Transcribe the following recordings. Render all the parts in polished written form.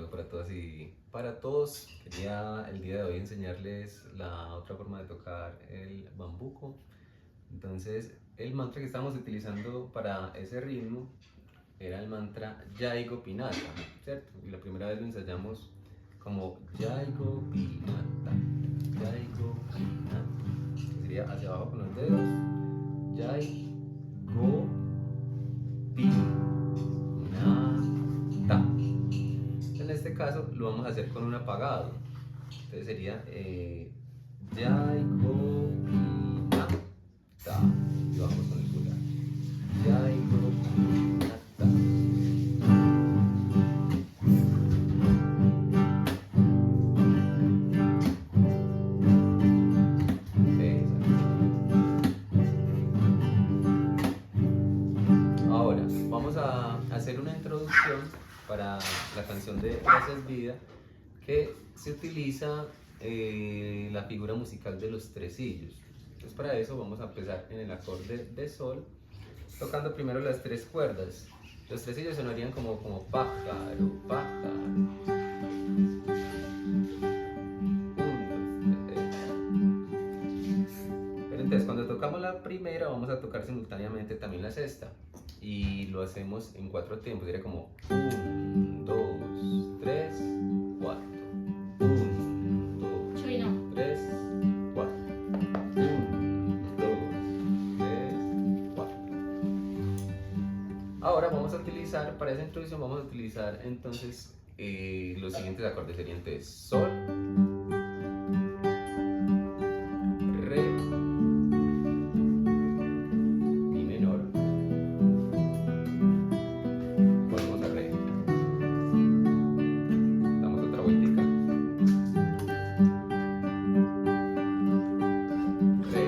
tardes para todas y para todos. Quería el día de hoy enseñarles la otra forma de tocar el bambuco. Entonces, el mantra que estamos utilizando para ese ritmo era el mantra Jai Gopinata, ¿cierto? Y la primera vez lo ensayamos como Jai Gopinata, Jai Gopinata. Que sería hacia abajo con los dedos, Jai Gopinata. En este caso lo vamos a hacer con un apagado. Entonces sería Jai Gopinata. Y vamos con el pulgar. Jai Gopinata. Ahora vamos a hacer una introducción para la canción de Gracias Vida, que se utiliza la figura musical de los tresillos. Entonces para eso vamos a empezar en el acorde de sol, tocando primero las tres cuerdas. Los tresillos sonarían como pájaro, pájaro. Pero entonces cuando tocamos la primera vamos a tocar simultáneamente también la sexta. Y lo hacemos en 4 tiempos, sería como 1, 2, 3, 4. 1, 2, 3, 4. 1, 2, 3, 4. Ahora vamos a utilizar, para esa introducción vamos a utilizar entonces los siguientes acordes, serían entonces sol, re, mi menor, volvemos a re, damos otra vueltica, re,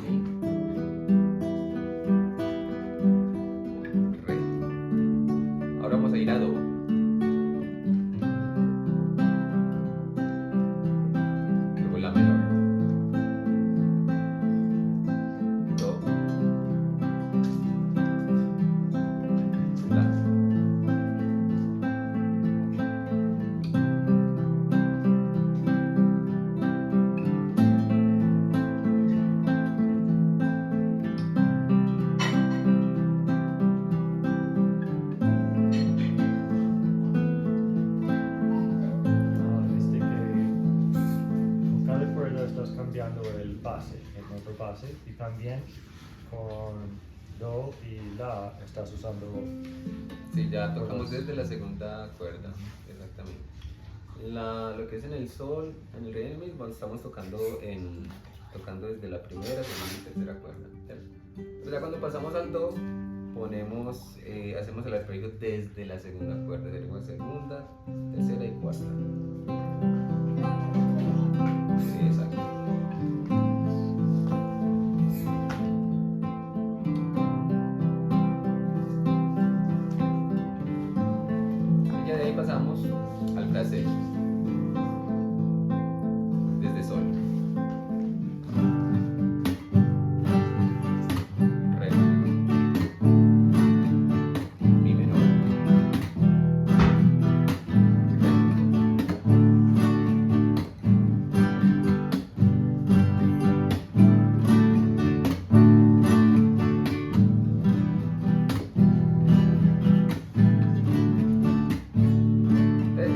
mi, re. Ahora vamos a ir a do, luego la menor, do, la, Desde que con cada cuerda estás cambiando el base, el noto base, y también con do y la estás usando. sí, ya tocamos desde la segunda cuerda, exactamente. Lo que es en el sol, en el re y en el mi, estamos tocando desde la primera, segunda y tercera cuerda, ¿cierto? Pero ya cuando pasamos al do, hacemos el arpegio desde la segunda cuerda, tenemos segunda, tercera y cuarta. Sí, exacto. Y ya de ahí pasamos al fraseo, desde sol, re, mi menor,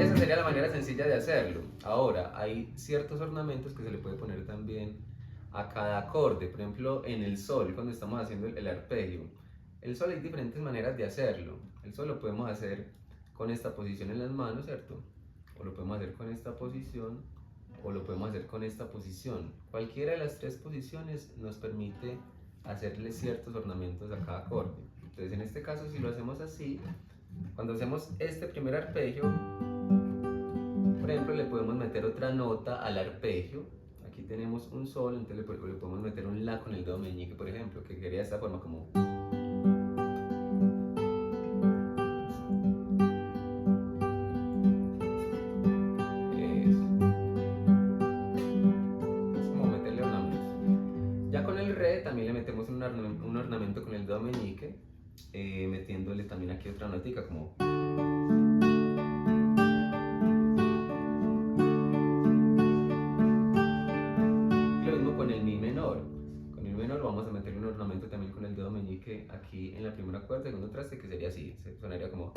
esa sería la manera sencilla de hacerlo. Ahora, hay ciertos ornamentos que se le puede poner también a cada acorde. Por ejemplo, en el sol, cuando estamos haciendo el arpegio. El sol hay diferentes maneras de hacerlo. El sol lo podemos hacer con esta posición en las manos, ¿cierto? O lo podemos hacer con esta posición, o lo podemos hacer con esta posición. Cualquiera de las tres posiciones nos permite hacerle ciertos ornamentos a cada acorde. Entonces, en este caso, si lo hacemos así, cuando hacemos este primer arpegio, por ejemplo, le podemos meter otra nota al arpegio. Aquí tenemos un sol, entonces le podemos meter un la con el do meñique, por ejemplo, que quedaría de esta forma como. Es como meterle ornamentos. Ya con el re también le metemos un ornamento con el do meñique. metiéndole también aquí otra notica como... Lo mismo con el mi menor. Con el menor vamos a meterle un ornamento también con el dedo meñique aquí en la primera cuerda, segundo traste, que sería así, sonaría como...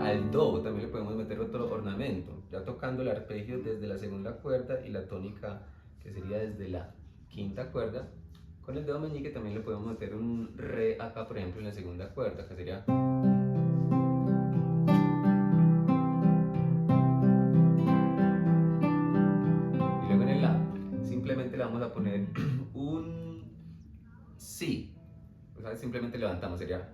Al do también le podemos meter otro ornamento, ya tocando el arpegio desde la segunda cuerda y la tónica que sería desde la quinta cuerda. Con el dedo meñique también le podemos meter un re acá, por ejemplo, en la segunda cuerda, que sería... Y luego en el la simplemente le vamos a poner un si, o sea, simplemente levantamos, sería...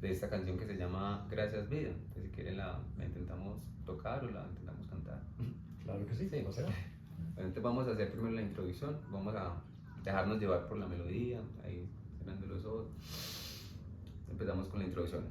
de esta canción que se llama Gracias Vida, que si quieren la intentamos tocar o la intentamos cantar. Claro que sí, sí. O sea. Bueno, entonces vamos a hacer primero la introducción, vamos a dejarnos llevar por la melodía, ahí cerrando los ojos. Empezamos con la introducción.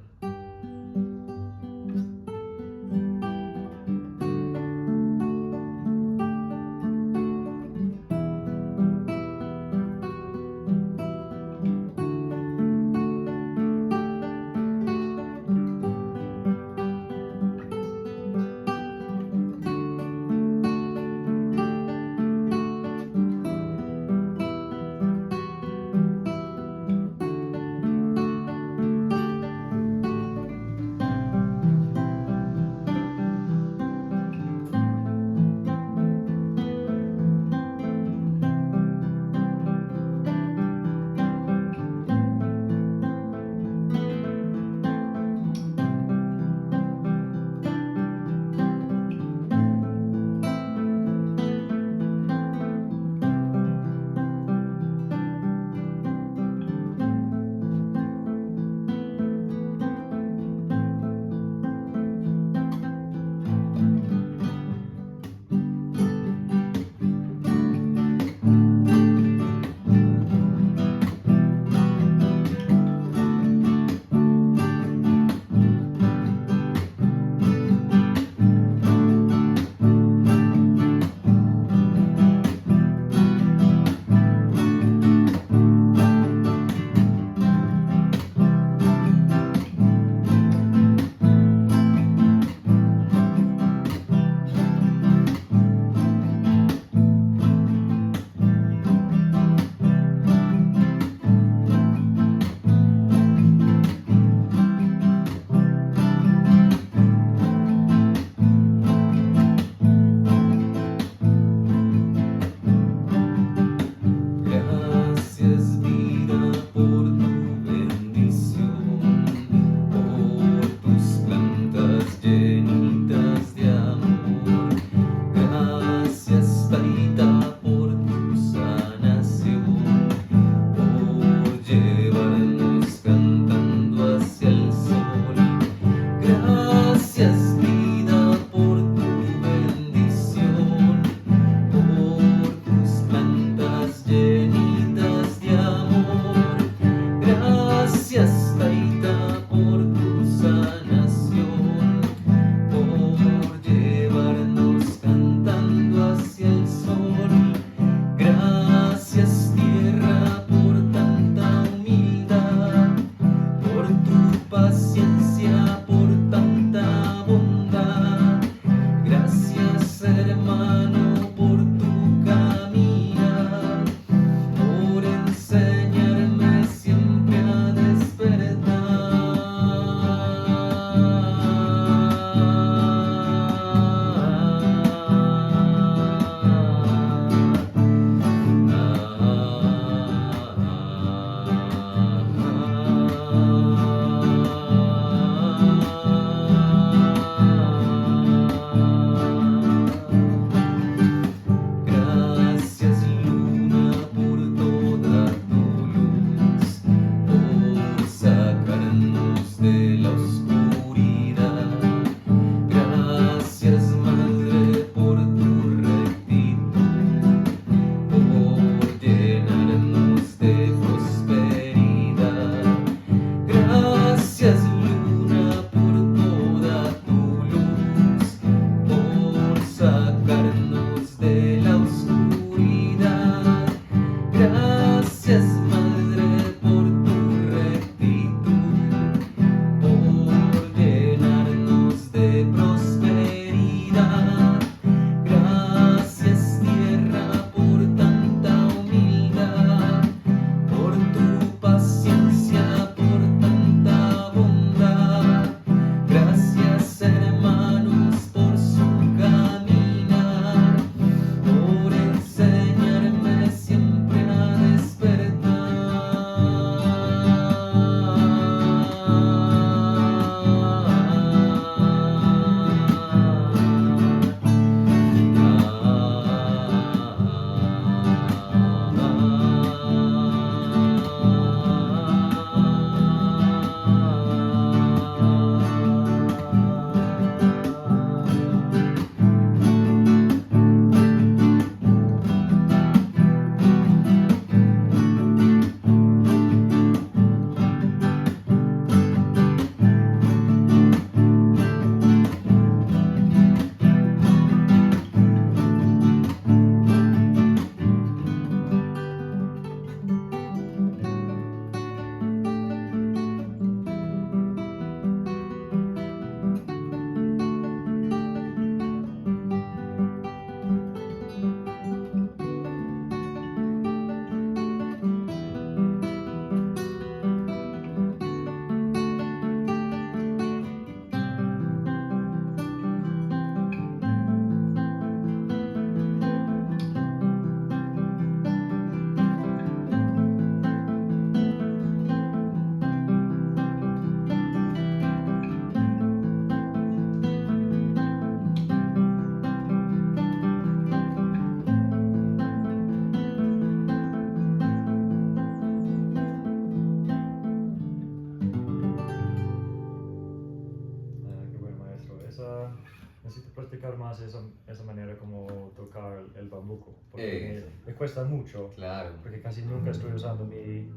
explicar más esa manera como tocar el bambuco, porque Eso. me cuesta mucho, Claro. porque casi nunca estoy usando mi...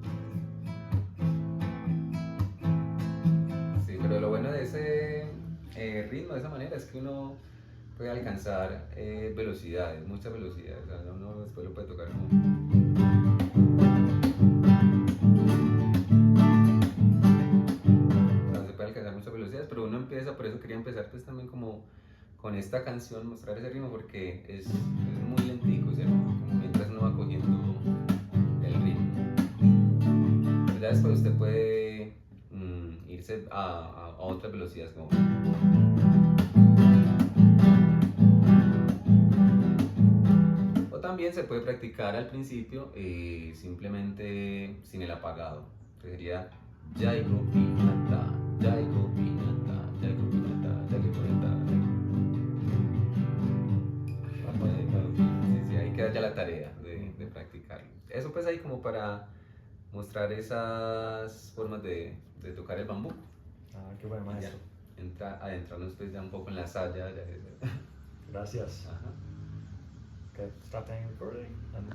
Sí, pero lo bueno de ese ritmo, de esa manera, es que uno puede alcanzar velocidades, muchas velocidades. O sea, uno después lo puede tocar como... O sea, se puede alcanzar muchas velocidades, pero uno empieza, por eso quería empezar pues también como con esta canción, mostrar ese ritmo, porque es muy lentico, ¿cierto? Como mientras uno va cogiendo el ritmo. Pero ya después usted puede irse a otras velocidades como... O también se puede practicar al principio simplemente sin el apagado. Que sería Jaigo Pinata, Jaigo Pinata, Jaigo Pinata, Jaigo Pinata. Sí, sí, ahí queda ya la tarea de practicarlo. Eso pues ahí como para mostrar esas formas de tocar el bambú. Ah, qué buen Y ya maestro. adentrarnos pues ya un poco en la saya. Gracias. Ajá. Okay, stop hanging recording. And